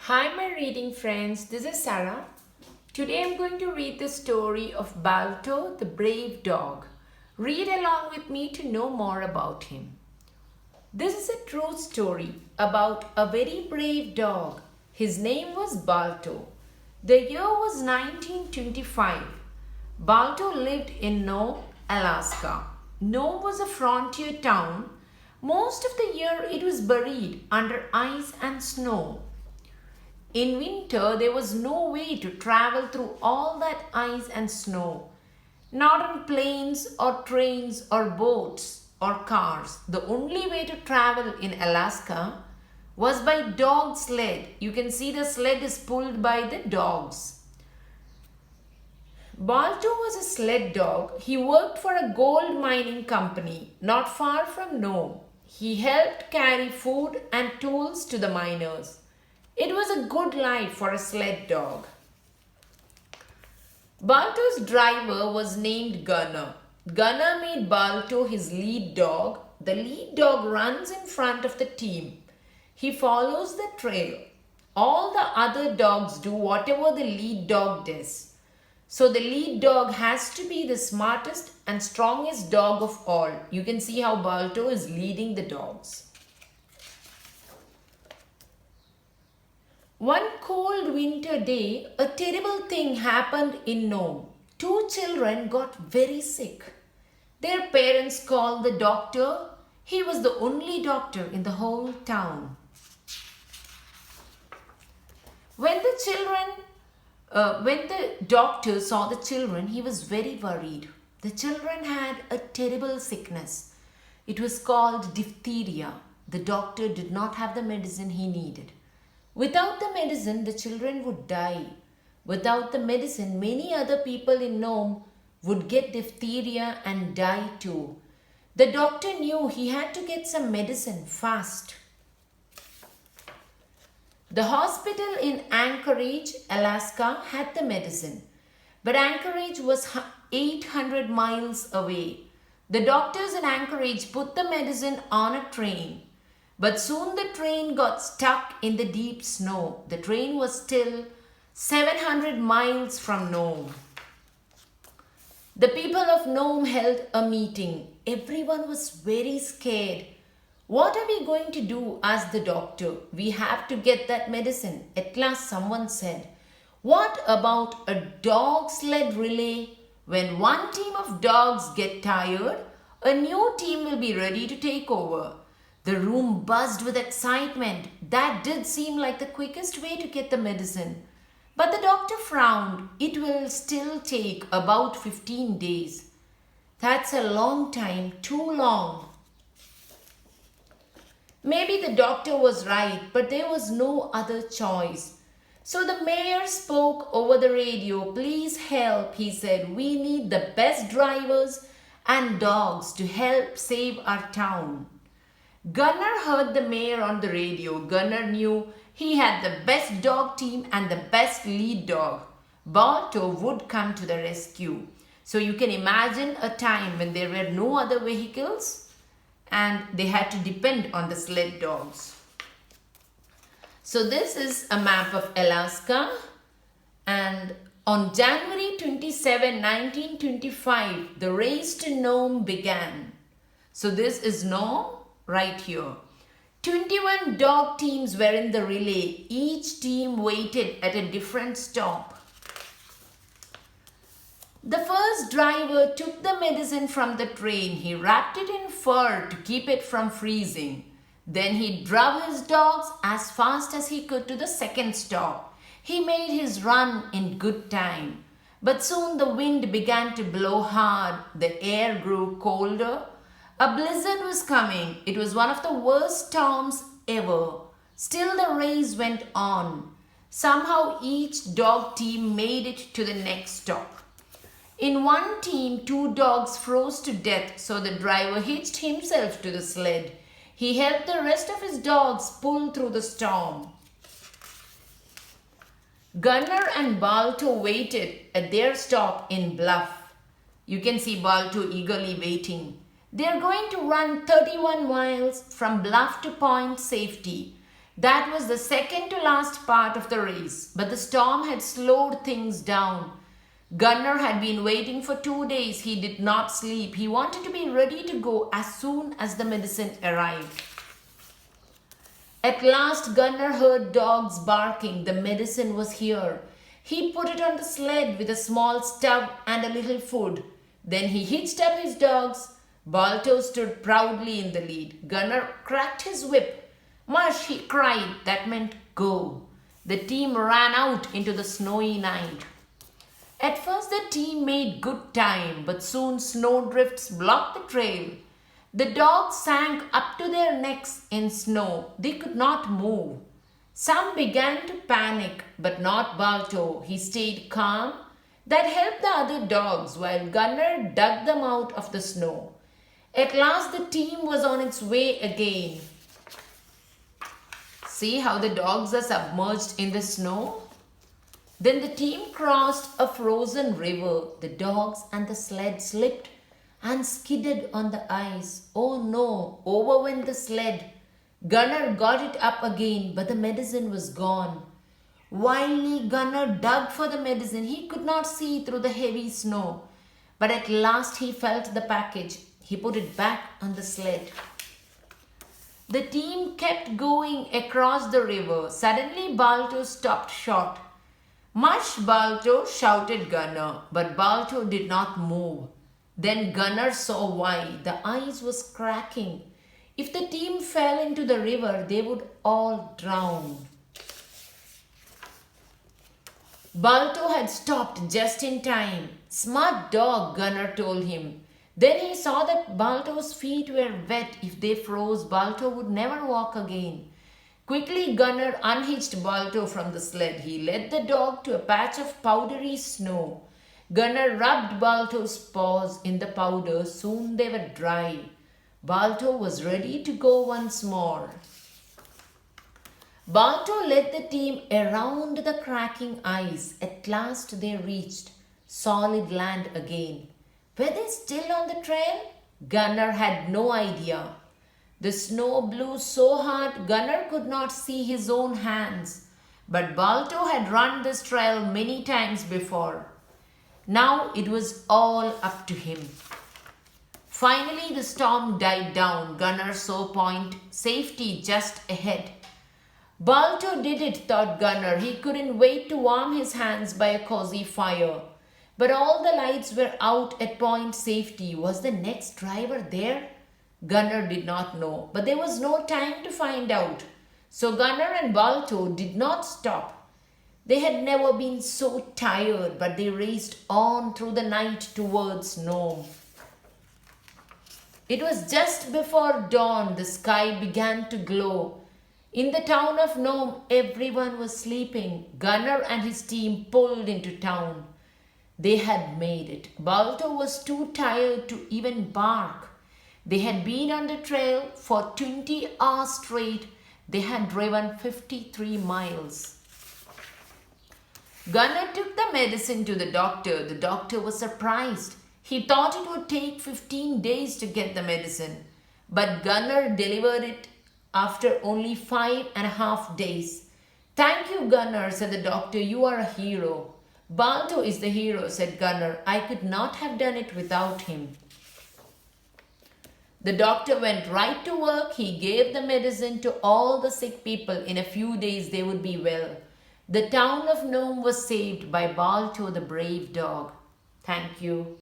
Hi, my reading friends. This is Sarah. Today I'm going to read the story of Balto the Brave Dog. Read along with me to know more about him. This is a true story about a very brave dog. His name was Balto. The year was 1925. Balto lived in Nome, Alaska. Nome was a frontier town. Most of the year it was buried under ice and snow. In winter, there was no way to travel through all that ice and snow. Not on planes or trains or boats or cars. The only way to travel in Alaska was by dog sled. You can see the sled is pulled by the dogs. Balto was a sled dog. He worked for a gold mining company not far from Nome. He helped carry food and tools to the miners. It was a good life for a sled dog. Balto's driver was named Gunner. Gunner made Balto his lead dog. The lead dog runs in front of the team. He follows the trail. All the other dogs do whatever the lead dog does. So the lead dog has to be the smartest and strongest dog of all. You can see how Balto is leading the dogs. One cold winter day, a terrible thing happened in Nome. Two children got very sick. Their parents called the doctor. He was the only doctor in the whole town. When the doctor saw the children, he was very worried. The children had a terrible sickness. It was called diphtheria. The doctor did not have the medicine he needed. Without the medicine, the children would die. Without the medicine, many other people in Nome would get diphtheria and die too. The doctor knew he had to get some medicine fast. The hospital in Anchorage, Alaska had the medicine, but Anchorage was 800 miles away. The doctors in Anchorage put the medicine on a train. But soon the train got stuck in the deep snow. The train was still 700 miles from Nome. The people of Nome held a meeting. Everyone was very scared. What are we going to do? Asked the doctor. We have to get that medicine. At last someone said, what about a dog sled relay? When one team of dogs get tired, a new team will be ready to take over. The room buzzed with excitement. That did seem like the quickest way to get the medicine. But the doctor frowned. It will still take about 15 days. That's a long time, too long. Maybe the doctor was right, but there was no other choice. So the mayor spoke over the radio. Please help, he said. We need the best drivers and dogs to help save our town. Gunner heard the mayor on the radio. Gunner knew he had the best dog team and the best lead dog. Balto would come to the rescue. So you can imagine a time when there were no other vehicles and they had to depend on the sled dogs. So this is a map of Alaska, and on January 27, 1925, the race to Nome began. So this is Nome. Right here. 21 dog teams were in the relay. Each team waited at a different stop. The first driver took the medicine from the train. He wrapped it in fur to keep it from freezing. Then he drove his dogs as fast as he could to the second stop. He made his run in good time. But soon the wind began to blow hard. The air grew colder. A blizzard was coming. It was one of the worst storms ever. Still the race went on. Somehow each dog team made it to the next stop. In one team, 2 dogs froze to death, so the driver hitched himself to the sled. He helped the rest of his dogs pull through the storm. Gunner and Balto waited at their stop in Bluff. You can see Balto eagerly waiting. They are going to run 31 miles from Bluff to Point Safety. That was the second to last part of the race, but the storm had slowed things down. Gunnar had been waiting for 2 days. He did not sleep. He wanted to be ready to go as soon as the medicine arrived. At last, Gunnar heard dogs barking. The medicine was here. He put it on the sled with a small stove and a little food. Then he hitched up his dogs. Balto stood proudly in the lead. Gunnar cracked his whip. "Mush," he cried. That meant go. The team ran out into the snowy night. At first the team made good time, but soon snowdrifts blocked the trail. The dogs sank up to their necks in snow. They could not move. Some began to panic, but not Balto. He stayed calm. That helped the other dogs while Gunnar dug them out of the snow. At last the team was on its way again. See how the dogs are submerged in the snow? Then the team crossed a frozen river. The dogs and the sled slipped and skidded on the ice. Oh no, over went the sled. Gunnar got it up again, but the medicine was gone. Wildly, Gunnar dug for the medicine. He could not see through the heavy snow, but at last he felt the package. He put it back on the sled. The team kept going across the river. Suddenly, Balto stopped short. "Mush, Balto," shouted Gunnar, but Balto did not move. Then Gunnar saw why. The ice was cracking. If the team fell into the river, they would all drown. Balto had stopped just in time. "Smart dog," Gunnar told him. Then he saw that Balto's feet were wet. If they froze, Balto would never walk again. Quickly, Gunnar unhitched Balto from the sled. He led the dog to a patch of powdery snow. Gunnar rubbed Balto's paws in the powder. Soon they were dry. Balto was ready to go once more. Balto led the team around the cracking ice. At last they reached solid land again. Were they still on the trail? Gunnar had no idea. The snow blew so hard Gunnar could not see his own hands. But Balto had run this trail many times before. Now it was all up to him. Finally the storm died down. Gunnar saw Point Safety just ahead. Balto did it, thought Gunnar. He couldn't wait to warm his hands by a cozy fire. But all the lights were out at Point Safety. Was the next driver there? Gunnar did not know, but there was no time to find out. So Gunnar and Balto did not stop. They had never been so tired, but they raced on through the night towards Nome. It was just before dawn. The sky began to glow. In the town of Nome, everyone was sleeping. Gunnar and his team pulled into town. They had made it. Balto was too tired to even bark. They had been on the trail for 20 hours straight. They had driven 53 miles. Gunnar took the medicine to the doctor. The doctor was surprised. He thought it would take 15 days to get the medicine. But Gunnar delivered it after only 5.5 days. "Thank you, Gunnar," said the doctor. "You are a hero." "Balto is the hero," said Gunnar. "I could not have done it without him." The doctor went right to work. He gave the medicine to all the sick people. In a few days they would be well. The town of Nome was saved by Balto the Brave Dog. Thank you.